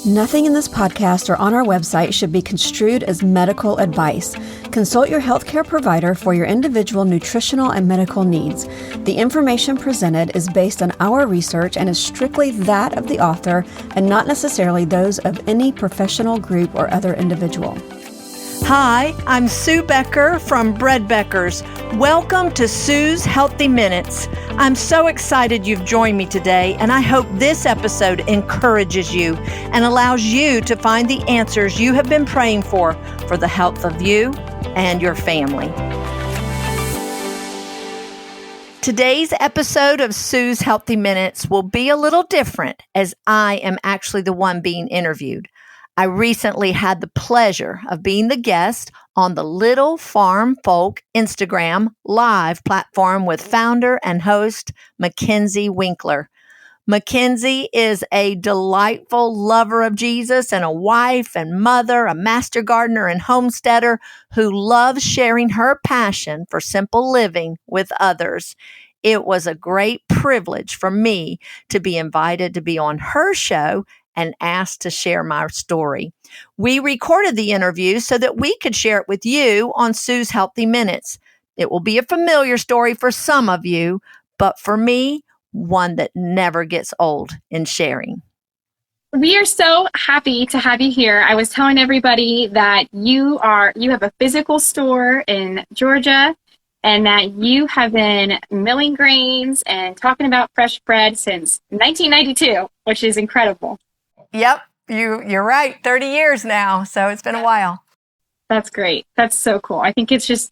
Nothing in this podcast or on our website should be construed as medical advice. Consult your healthcare provider for your individual nutritional and medical needs. The information presented is based on our research and is strictly that of the author and not necessarily those of any professional group or other individual. Hi, I'm Sue Becker from Bread Beckers. Welcome to Sue's Healthy Minutes. I'm so excited you've joined me today, and I hope this episode encourages you and allows you to find the answers you have been praying for the health of you and your family. Today's episode of Sue's Healthy Minutes will be a little different, as I am actually the one being interviewed. I recently had the pleasure of being the guest on the Little Farm Folk Instagram live platform with founder and host McKenzy Winkler. McKenzy is a delightful lover of Jesus and a wife and mother, a master gardener and homesteader who loves sharing her passion for simple living with others. It was a great privilege for me to be invited to be on her show and asked to share my story. We recorded the interview so that we could share it with you on Sue's Healthy Minutes. It will be a familiar story for some of you, but for me, one that never gets old in sharing. We are so happy to have you here. I was telling everybody that you have a physical store in Georgia and that you have been milling grains and talking about fresh bread since 1992, which is incredible. Yep, you're right. 30 years now, so it's been a while. That's great. That's so cool. I think it's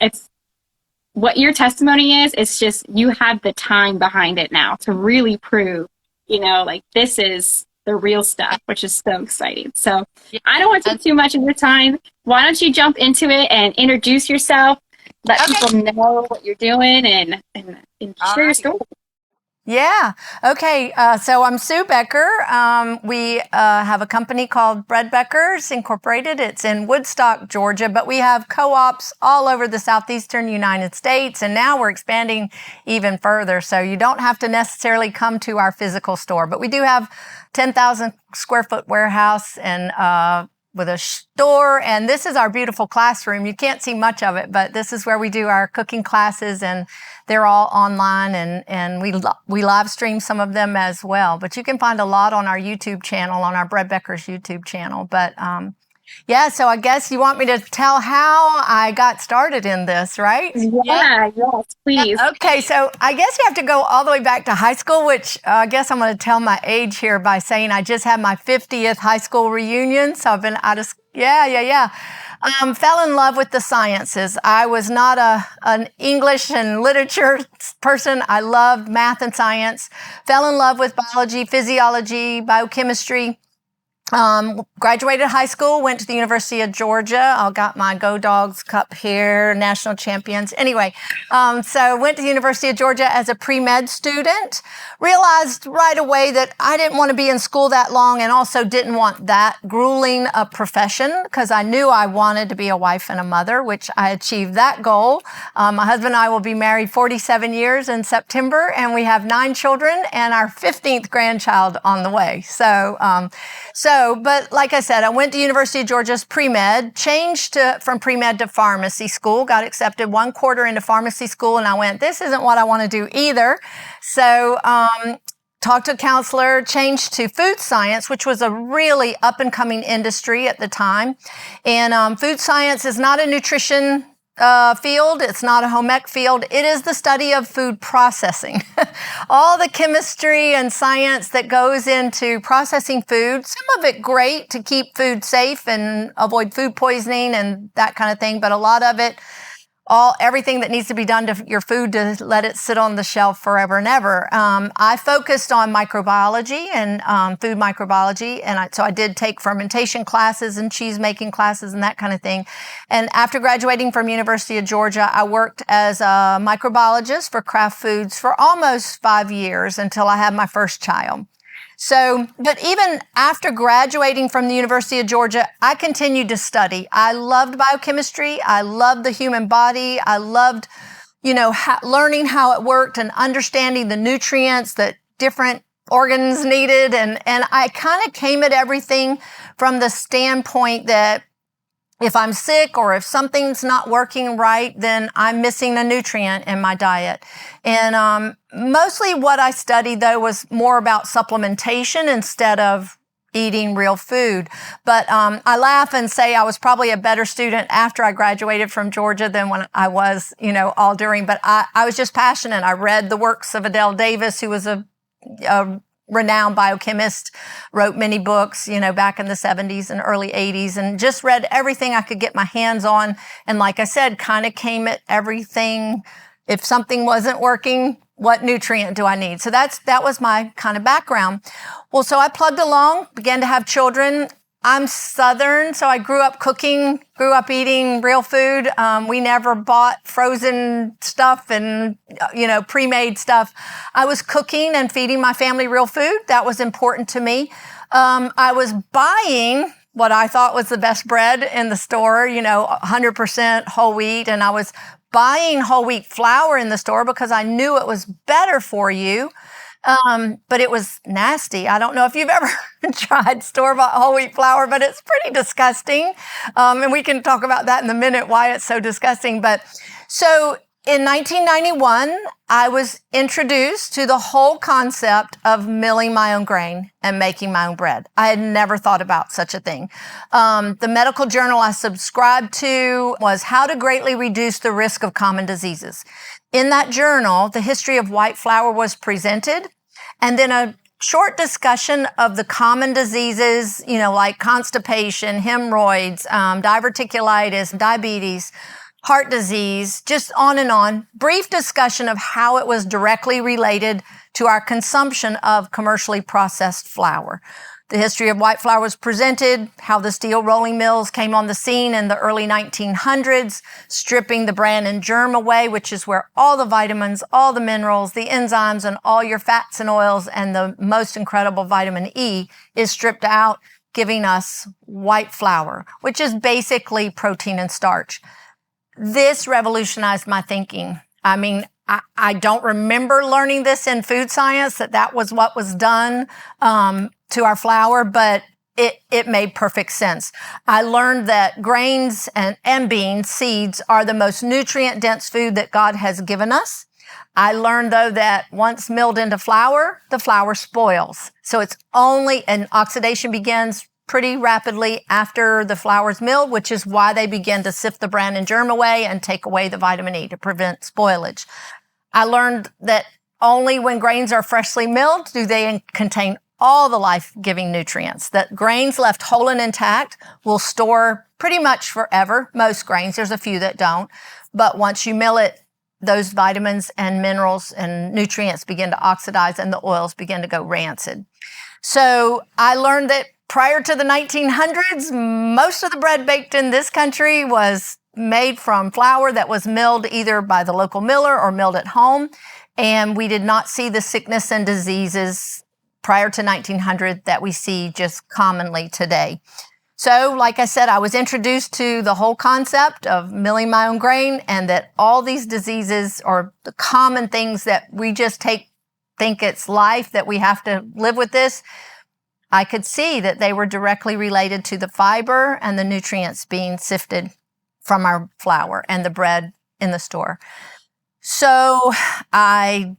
what your testimony is. It's just you have the time behind it now to really prove, this is the real stuff, which is so exciting. So I don't want to take too much of your time. Why don't you jump into it and introduce yourself, let people know what you're doing and share your story. Yeah. Okay. So I'm Sue Becker. We have a company called Bread Beckers Incorporated. It's in Woodstock, Georgia, but we have co-ops all over the southeastern United States, and now we're expanding even further. So you don't have to necessarily come to our physical store, but we do have 10,000 square foot warehouse and with a store, and this is our beautiful classroom. You can't see much of it, but this is where we do our cooking classes, and they're all online, and we live stream some of them as well. But you can find a lot on our YouTube channel, on our Bread Beckers YouTube channel. But so I guess you want me to tell how I got started in this, right? Yeah, yes, please. Okay, so I guess you have to go all the way back to high school, which I guess I'm going to tell my age here by saying I just had my 50th high school reunion. So I've been out of, fell in love with the sciences. I was not an English and literature person. I loved math and science. Fell in love with biology, physiology, biochemistry. Graduated high school, went to the University of Georgia. I got my Go Dogs Cup here, national champions. Anyway, so went to the University of Georgia as a pre-med student. Realized right away that I didn't want to be in school that long and also didn't want that grueling a profession because I knew I wanted to be a wife and a mother, which I achieved that goal. My husband and I will be married 47 years in September, and we have 9 children and our 15th grandchild on the way. But like I said, I went to University of Georgia's pre-med, changed from pre-med to pharmacy school, got accepted 1 quarter into pharmacy school, and I went, this isn't what I want to do either. So talked to a counselor, changed to food science, which was a really up-and-coming industry at the time. And food science is not a nutrition field. It's not a home ec field. It is the study of food processing. All the chemistry and science that goes into processing food, some of it great to keep food safe and avoid food poisoning and that kind of thing, but a lot of it, everything that needs to be done to your food to let it sit on the shelf forever and ever. I focused on microbiology and food microbiology, and so I did take fermentation classes and cheese making classes and that kind of thing. And after graduating from University of Georgia, I worked as a microbiologist for Kraft Foods for almost 5 years until I had my first child. So, but even after graduating from the University of Georgia, I continued to study. I loved biochemistry. I loved the human body. I loved, learning how it worked and understanding the nutrients that different organs needed. And I kind of came at everything from the standpoint that if I'm sick or if something's not working right, then I'm missing a nutrient in my diet. And mostly what I studied, though, was more about supplementation instead of eating real food. But I laugh and say I was probably a better student after I graduated from Georgia than when I was, all during. But I was just passionate. I read the works of Adele Davis, who was a renowned biochemist, wrote many books, back in the 70s and early 80s, and just read everything I could get my hands on. And like I said, kind of came at everything. If something wasn't working, what nutrient do I need? So that was my kind of background. Well, so I plugged along, began to have children. I'm Southern, so I grew up cooking, grew up eating real food. We never bought frozen stuff and, pre-made stuff. I was cooking and feeding my family real food. That was important to me. I was buying what I thought was the best bread in the store, 100% whole wheat. And I was buying whole wheat flour in the store because I knew it was better for you. But it was nasty. I don't know if you've ever tried store-bought whole wheat flour, but it's pretty disgusting. And we can talk about that in a minute, why it's so disgusting. But so in 1991, I was introduced to the whole concept of milling my own grain and making my own bread. I had never thought about such a thing. The medical journal I subscribed to was How to Greatly Reduce the Risk of Common Diseases. In that journal, the history of white flour was presented, and then a short discussion of the common diseases, like constipation, hemorrhoids, diverticulitis, diabetes, heart disease, just on and on. Brief discussion of how it was directly related to our consumption of commercially processed flour. The history of white flour was presented, how the steel rolling mills came on the scene in the early 1900s, stripping the bran and germ away, which is where all the vitamins, all the minerals, the enzymes, and all your fats and oils, and the most incredible vitamin E is stripped out, giving us white flour, which is basically protein and starch. This revolutionized my thinking. I mean, I don't remember learning this in food science, that was what was done to our flour, but it made perfect sense. I learned that grains and beans, seeds, are the most nutrient-dense food that God has given us. I learned, though, that once milled into flour, the flour spoils. So and oxidation begins pretty rapidly after the flour is milled, which is why they begin to sift the bran and germ away and take away the vitamin E to prevent spoilage. I learned that only when grains are freshly milled do they contain all the life-giving nutrients. That grains left whole and intact will store pretty much forever. Most grains, there's a few that don't. But once you mill it, those vitamins and minerals and nutrients begin to oxidize and the oils begin to go rancid. So I learned that prior to the 1900s, most of the bread baked in this country was made from flour that was milled either by the local miller or milled at home. And we did not see the sickness and diseases prior to 1900 that we see just commonly today. So, like I said, I was introduced to the whole concept of milling my own grain, and that all these diseases are the common things that we just think it's life, that we have to live with this. I could see that they were directly related to the fiber and the nutrients being sifted from our flour and the bread in the store. So I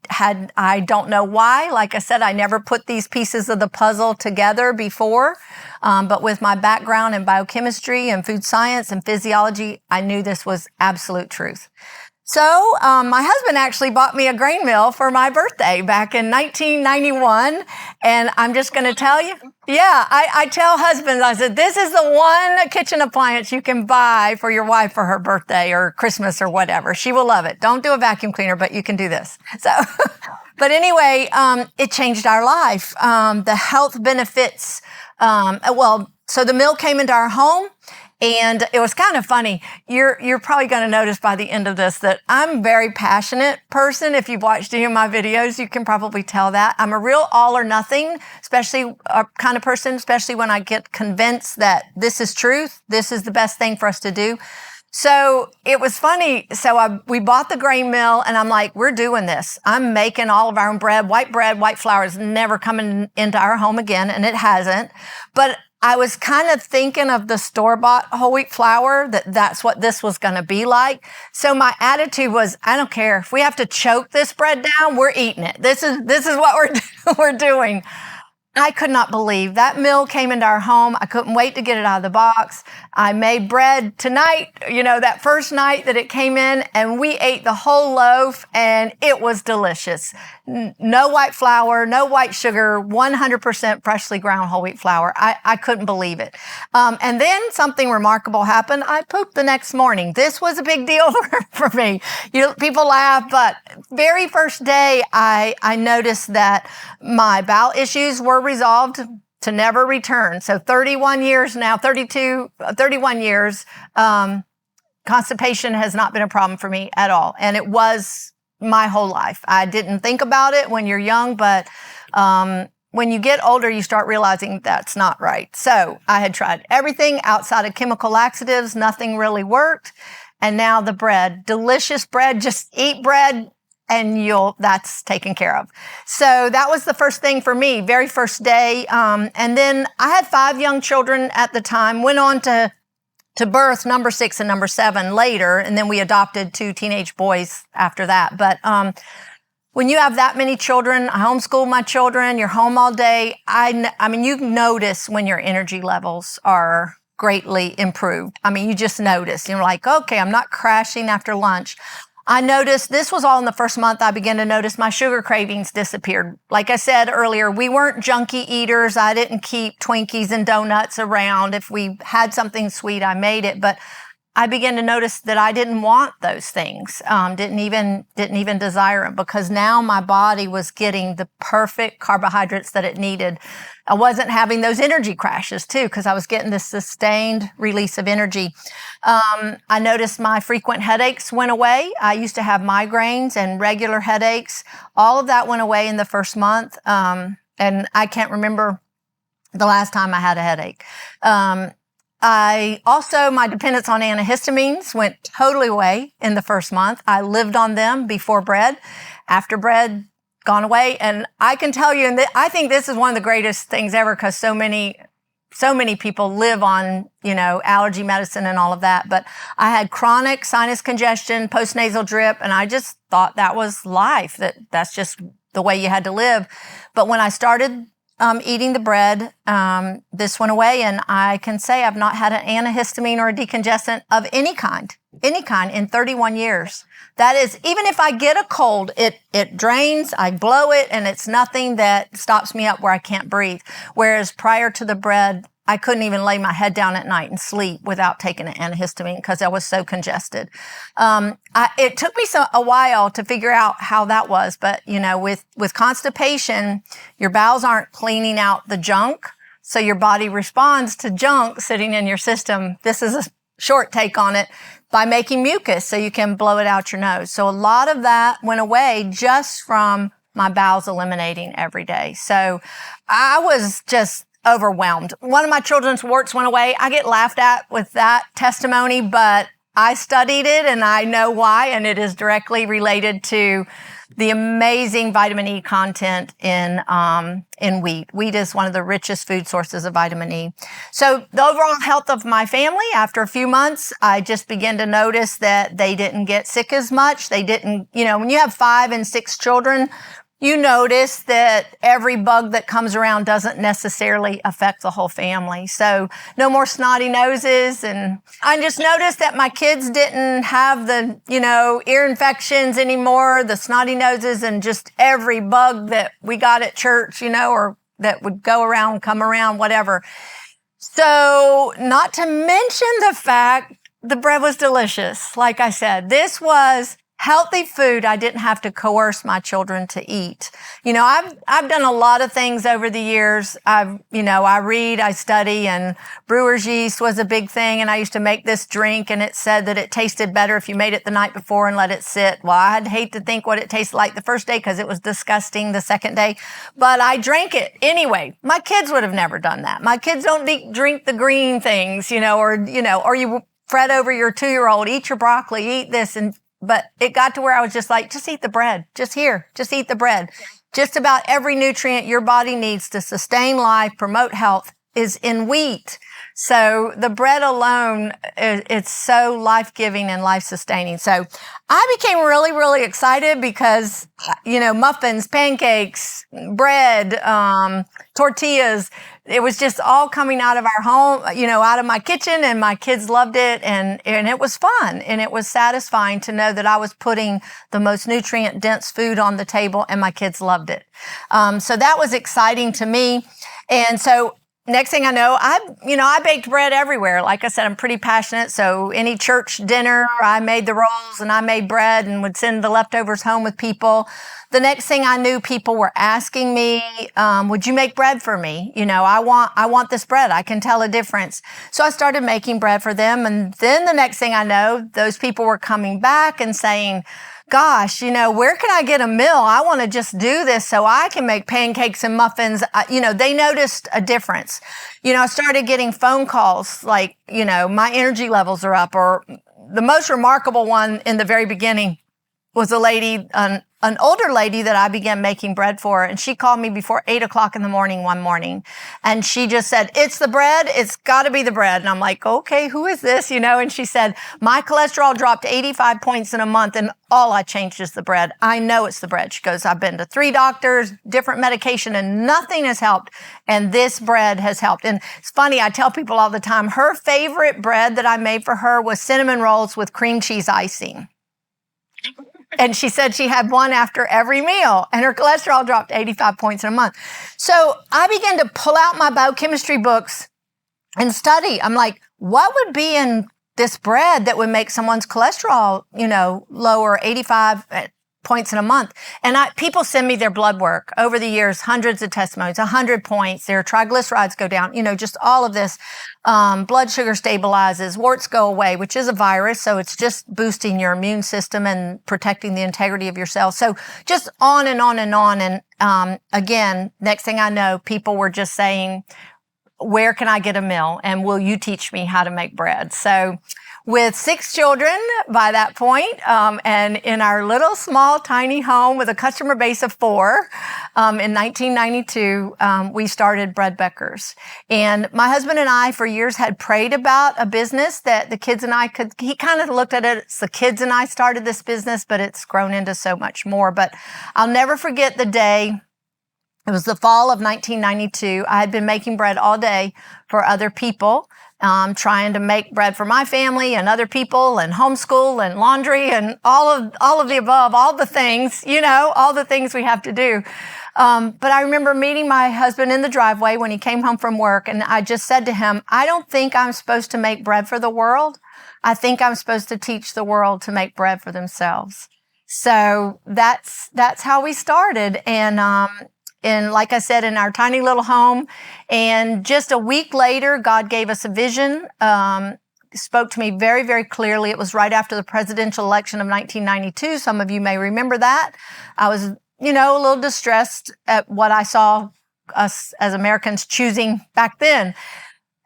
don't know why. Like I said, I never put these pieces of the puzzle together before. But with my background in biochemistry and food science and physiology, I knew this was absolute truth. So my husband actually bought me a grain mill for my birthday back in 1991. And I'm just going to tell you, I tell husbands, I said, this is the one kitchen appliance you can buy for your wife for her birthday or Christmas or whatever. She will love it. Don't do a vacuum cleaner, but you can do this. So, but anyway, it changed our life. The health benefits, so the mill came into our home. And it was kind of funny. You're probably going to notice by the end of this that I'm a very passionate person. If you've watched any of my videos, you can probably tell that. I'm a real all or nothing, especially a kind of person, especially when I get convinced that this is truth. This is the best thing for us to do. So it was funny. So we bought the grain mill, and I'm like, we're doing this. I'm making all of our own bread. White flour is never coming into our home again, and it hasn't. But I was kind of thinking of the store-bought whole wheat flour, that's what this was going to be like. So my attitude was, I don't care. If we have to choke this bread down, we're eating it. This is what we're doing. I could not believe that mill came into our home. I couldn't wait to get it out of the box. I made bread tonight, that first night that it came in, and we ate the whole loaf, and it was delicious. No white flour, no white sugar, 100% freshly ground whole wheat flour. I couldn't believe it. And then something remarkable happened. I pooped the next morning. This was a big deal for me. People laugh, but very first day, I noticed that my bowel issues were resolved to never return. So 31 years now, 31 years, constipation has not been a problem for me at all. And it was my whole life. I didn't think about it when you're young, but when you get older, you start realizing that's not right. So I had tried everything outside of chemical laxatives. Nothing really worked. And now the bread, delicious bread, just eat bread, and that's taken care of. So that was the first thing for me, very first day. And then I had 5 young children at the time, went on to birth number 6 and number 7 later. And then we adopted 2 teenage boys after that. But, when you have that many children, I homeschool my children, you're home all day. I mean, you notice when your energy levels are greatly improved. I mean, you just notice, you're like, okay, I'm not crashing after lunch. I noticed this was all in the first month. I began to notice my sugar cravings disappeared. Like I said earlier, we weren't junky eaters. I didn't keep Twinkies and donuts around. If we had something sweet, I made it. But I began to notice that I didn't want those things. Didn't even desire them, because now my body was getting the perfect carbohydrates that it needed. I wasn't having those energy crashes too, because I was getting this sustained release of energy. I noticed my frequent headaches went away. I used to have migraines and regular headaches. All of that went away in the first month. And I can't remember the last time I had a headache. My dependence on antihistamines went totally away in the first month. I lived on them before bread. After bread, gone away. And I can tell you, and I think this is one of the greatest things ever, because so many people live on, allergy medicine and all of that. But I had chronic sinus congestion, postnasal drip, and I just thought that was life, that's just the way you had to live. But when I started eating the bread, this went away, and I can say I've not had an antihistamine or a decongestant of any kind in 31 years. That is, even if I get a cold, it drains, I blow it, and it's nothing that stops me up where I can't breathe. Whereas prior to the bread, I couldn't even lay my head down at night and sleep without taking an antihistamine because I was so congested. It took me a while to figure out how that was, but with constipation, your bowels aren't cleaning out the junk, so your body responds to junk sitting in your system. This is a short take on it, by making mucus so you can blow it out your nose. So a lot of that went away just from my bowels eliminating every day. So I was just overwhelmed. One of my children's warts went away. I get laughed at with that testimony, but I studied it and I know why, and it is directly related to the amazing vitamin E content in wheat. Wheat is one of the richest food sources of vitamin E. So the overall health of my family, after a few months, I just began to notice that they didn't get sick as much. They didn't, when you have 5 and 6 children, you notice that every bug that comes around doesn't necessarily affect the whole family. So no more snotty noses. And I just noticed that my kids didn't have the, ear infections anymore, the snotty noses, and just every bug that we got at church, or that would go around, come around, whatever. So not to mention the fact the bread was delicious. Like I said, this was healthy food I didn't have to coerce my children to eat. I've done a lot of things over the years. I read, I study, and brewer's yeast was a big thing. And I used to make this drink, and it said that it tasted better if you made it the night before and let it sit. Well, I'd hate to think what it tasted like the first day because it was disgusting the second day, but I drank it anyway. My kids would have never done that. My kids don't drink the green things, or you spread over your 2-year-old, eat your broccoli, eat this. But it got to where I was just like, just eat the bread. Just eat the bread. Just about every nutrient your body needs to sustain life, promote health is in wheat. So the bread alone, it's so life-giving and life-sustaining. So I became really, really excited because, muffins, pancakes, bread, tortillas, it was just all coming out of our home, out of my kitchen, and my kids loved it. And it was fun, and it was satisfying to know that I was putting the most nutrient-dense food on the table, and my kids loved it. So that was exciting to me. And so next thing I know, I baked bread everywhere. Like I said, I'm pretty passionate. So any church dinner, I made the rolls and I made bread and would send the leftovers home with people. The next thing I knew, people were asking me, would you make bread for me? I want this bread. I can tell a difference. So I started making bread for them. And then the next thing I know, those people were coming back and saying, gosh, where can I get a mill? I want to just do this so I can make pancakes and muffins. They noticed a difference. I started getting phone calls like, my energy levels are up. Or the most remarkable one in the very beginning was a lady, an older lady that I began making bread for. And she called me before 8:00 in the morning one morning. And she just said, it's the bread. It's got to be the bread. And I'm like, okay, who is this? And she said, my cholesterol dropped 85 points in a month and all I changed is the bread. I know it's the bread. She goes, I've been to 3 doctors, different medication, and nothing has helped. And this bread has helped. And it's funny, I tell people all the time, her favorite bread that I made for her was cinnamon rolls with cream cheese icing. And she said she had one after every meal, and her cholesterol dropped 85 points in a month. So I began to pull out my biochemistry books and study. I'm like, what would be in this bread that would make someone's cholesterol, lower 85 points in a month? And people send me their blood work over the years, hundreds of testimonies, 100 points, their triglycerides go down, just all of this. Blood sugar stabilizes, warts go away, which is a virus. So it's just boosting your immune system and protecting the integrity of your cells. So just on and on and on. And, again, next thing I know, people were just saying, where can I get a mill? And will you teach me how to make bread? So with 6 children by that point, and in our little, small, tiny home with a customer base of 4, in 1992, we started Bread Beckers. And my husband and I, for years, had prayed about a business that the kids and I could, he kind of looked at it as the kids and I started this business, but it's grown into so much more. But I'll never forget the day. It was the fall of 1992. I had been making bread all day for other people, trying to make bread for my family and other people and homeschool and laundry and all of the above, all the things, all the things we have to do. But I remember meeting my husband in the driveway when he came home from work. And I just said to him, I don't think I'm supposed to make bread for the world. I think I'm supposed to teach the world to make bread for themselves. So that's how we started. And like I said, in our tiny little home. And just a week later, God gave us a vision, spoke to me very, very clearly. It was right after the presidential election of 1992. Some of you may remember that. I was, a little distressed at what I saw us as Americans choosing back then.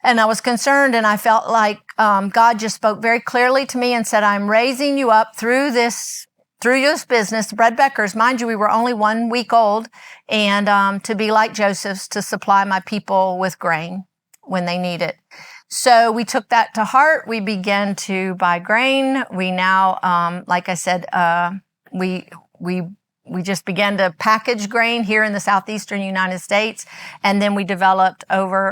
And I was concerned, and I felt like God just spoke very clearly to me and said, I'm raising you up through this business, Bread Beckers. Mind you, we were only 1 week old, and to be like Joseph's, to supply my people with grain when they need it. So we took that to heart. We began to buy grain. We now, like I said, we just began to package grain here in the southeastern United States. And then we developed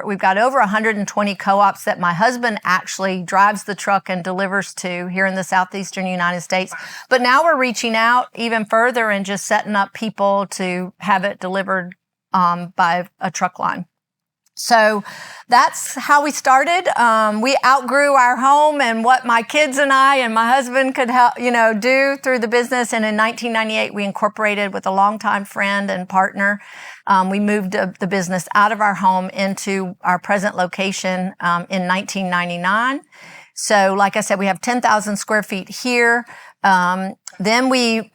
we've got over 120 co-ops that my husband actually drives the truck and delivers to here in the southeastern United States. But now we're reaching out even further and just setting up people to have it delivered by a truck line. So that's how we started. We outgrew our home and what my kids and I and my husband could help, do through the business. And in 1998, we incorporated with a longtime friend and partner. We moved the business out of our home into our present location in 1999. So like I said, we have 10,000 square feet here. Then we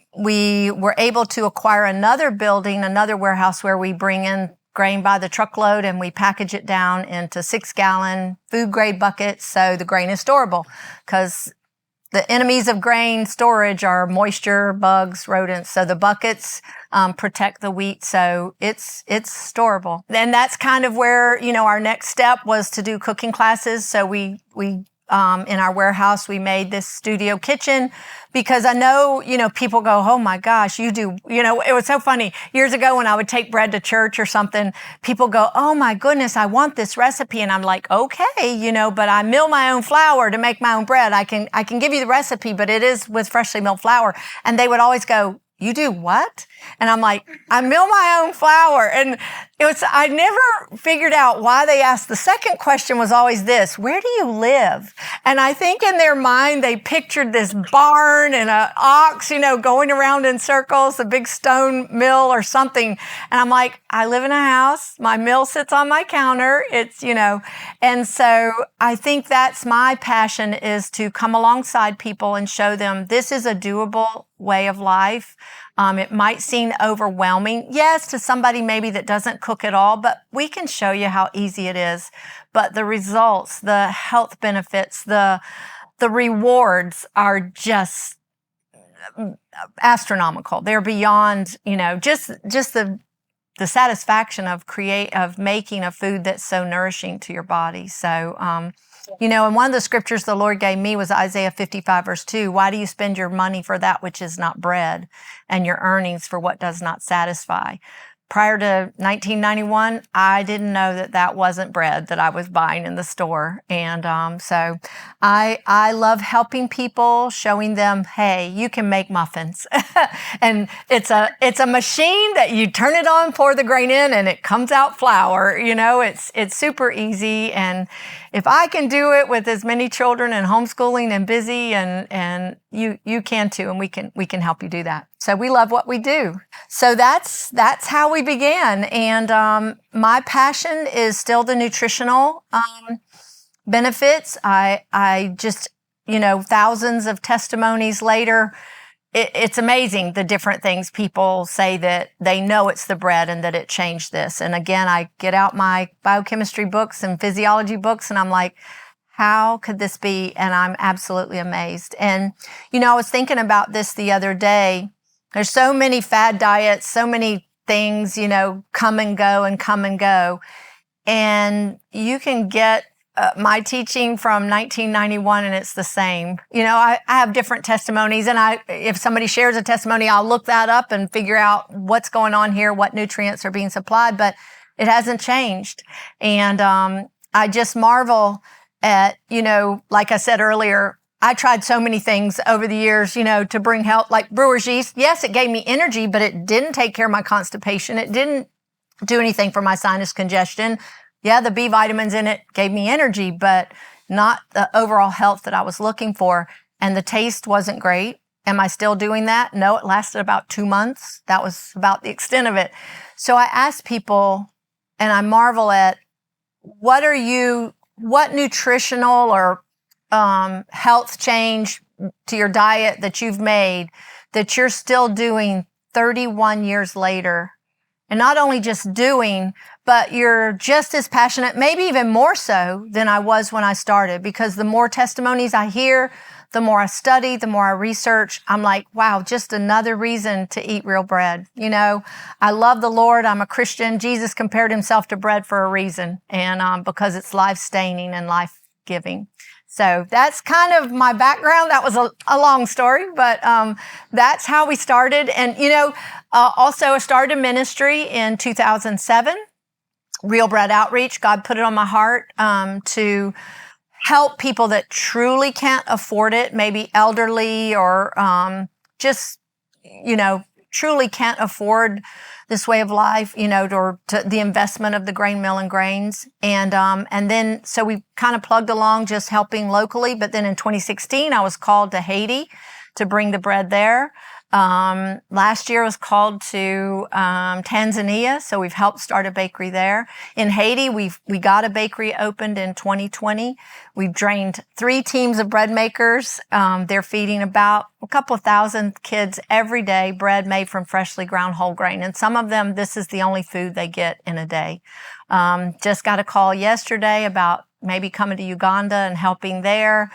were able to acquire another building, another warehouse where we bring in grain by the truckload, and we package it down into 6-gallon food grade buckets so the grain is storable, because the enemies of grain storage are moisture, bugs, rodents. So the buckets protect the wheat, so it's storable. And that's kind of where, our next step was to do cooking classes. So we in our warehouse, we made this studio kitchen, because I know, people go, oh my gosh, you do, it was so funny. Years ago when I would take bread to church or something, people go, oh my goodness, I want this recipe. And I'm like, okay, but I mill my own flour to make my own bread. I can give you the recipe, but it is with freshly milled flour. And they would always go, you do what? And I'm like, I mill my own flour. And I never figured out why they asked. The second question was always this: where do you live? And I think in their mind, they pictured this barn and an ox, going around in circles, a big stone mill or something. And I'm like, I live in a house. My mill sits on my counter. It's, and so I think that's my passion, is to come alongside people and show them this is a doable way of life. It might seem overwhelming, yes, to somebody maybe that doesn't cook at all, but we can show you how easy it is. But the results, the health benefits, the rewards are just astronomical. They're beyond, just the satisfaction of making a food that's so nourishing to your body. So, and one of the scriptures the Lord gave me was Isaiah 55, verse 2. Why do you spend your money for that which is not bread, and your earnings for what does not satisfy? Prior to 1991, I didn't know that wasn't bread that I was buying in the store. And so I love helping people, showing them, hey, you can make muffins. And it's a machine that you turn it on, pour the grain in, and it comes out flour. It's super easy. And if I can do it with as many children and homeschooling and busy, and you can too, and we can help you do that. So we love what we do. So that's how we began. And my passion is still the nutritional benefits. I just, thousands of testimonies later, it's amazing the different things people say that they know it's the bread and that it changed this. And again, I get out my biochemistry books and physiology books, and I'm like, how could this be? And I'm absolutely amazed. And, I was thinking about this the other day. There's so many fad diets, so many things, come and go and come and go. And you can get my teaching from 1991 and it's the same. I have different testimonies, and if somebody shares a testimony, I'll look that up and figure out what's going on here, what nutrients are being supplied, but it hasn't changed. And I just marvel at, like I said earlier, I tried so many things over the years, to bring health, like brewer's yeast. Yes, it gave me energy, but it didn't take care of my constipation. It didn't do anything for my sinus congestion. Yeah, the B vitamins in it gave me energy, but not the overall health that I was looking for. And the taste wasn't great. Am I still doing that? No, it lasted about 2 months. That was about the extent of it. So I asked people, and I marvel at, what nutritional or health change to your diet that you've made that you're still doing 31 years later? And not only just doing, but you're just as passionate, maybe even more so than I was when I started, because the more testimonies I hear, the more I study, the more I research, I'm like, wow, just another reason to eat real bread. I love the Lord. I'm a Christian. Jesus compared himself to bread for a reason, and because it's life-sustaining and life-giving. So that's kind of my background. That was a long story, but that's how we started. And, also I started a ministry in 2007, Real Bread Outreach. God put it on my heart to help people that truly can't afford it, maybe elderly or just, truly can't afford this way of life, or to the investment of the grain mill and grains. And then, so we kind of plugged along just helping locally. But then in 2016, I was called to Haiti to bring the bread there. Last year was called to Tanzania, so we've helped start a bakery there. In Haiti, we got a bakery opened in 2020. We've trained 3 teams of bread makers. They're feeding about a couple of thousand kids every day, bread made from freshly ground whole grain. And some of them, this is the only food they get in a day. Just got a call yesterday about maybe coming to Uganda and helping there,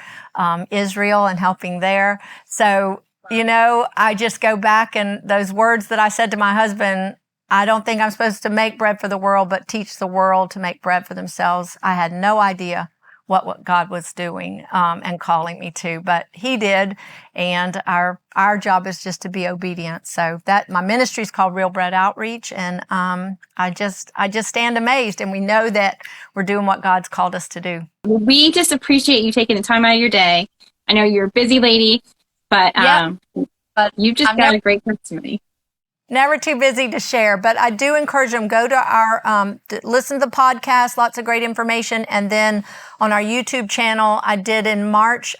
Israel and helping there. So, I just go back and those words that I said to my husband, I don't think I'm supposed to make bread for the world, but teach the world to make bread for themselves. I had no idea what God was doing, and calling me to, but he did. And our job is just to be obedient. So that my ministry is called Real Bread Outreach. And, I just stand amazed, and we know that we're doing what God's called us to do. We just appreciate you taking the time out of your day. I know you're a busy lady, but you've just got a great testimony. Never too busy to share, but I do encourage them, go to our, listen to the podcast, lots of great information. And then on our YouTube channel, I did in March,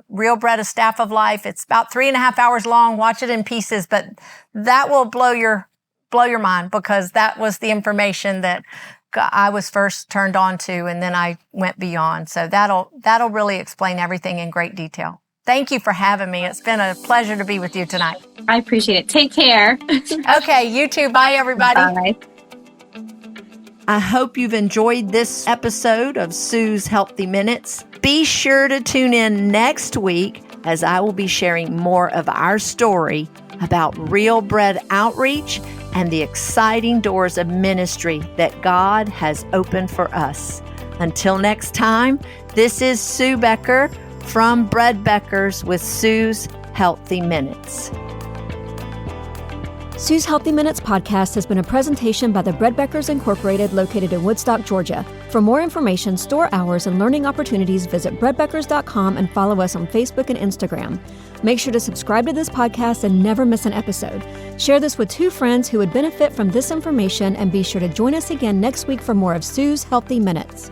Real Bread, A Staff of Life. It's about 3.5 hours long. Watch it in pieces, but that will blow your mind, because that was the information that I was first turned on to, and then I went beyond. So that'll really explain everything in great detail. Thank you for having me. It's been a pleasure to be with you tonight. I appreciate it. Take care. Okay, you too. Bye, everybody. Bye. I hope you've enjoyed this episode of Sue's Healthy Minutes. Be sure to tune in next week, as I will be sharing more of our story about Real Bread Outreach and the exciting doors of ministry that God has opened for us. Until next time, this is Sue Becker from Bread Beckers with Sue's Healthy Minutes. Sue's Healthy Minutes podcast has been a presentation by the Bread Beckers Incorporated, located in Woodstock, Georgia. For more information, store hours, and learning opportunities, visit breadbeckers.com and follow us on Facebook and Instagram. Make sure to subscribe to this podcast and never miss an episode. Share this with 2 friends who would benefit from this information, and be sure to join us again next week for more of Sue's Healthy Minutes.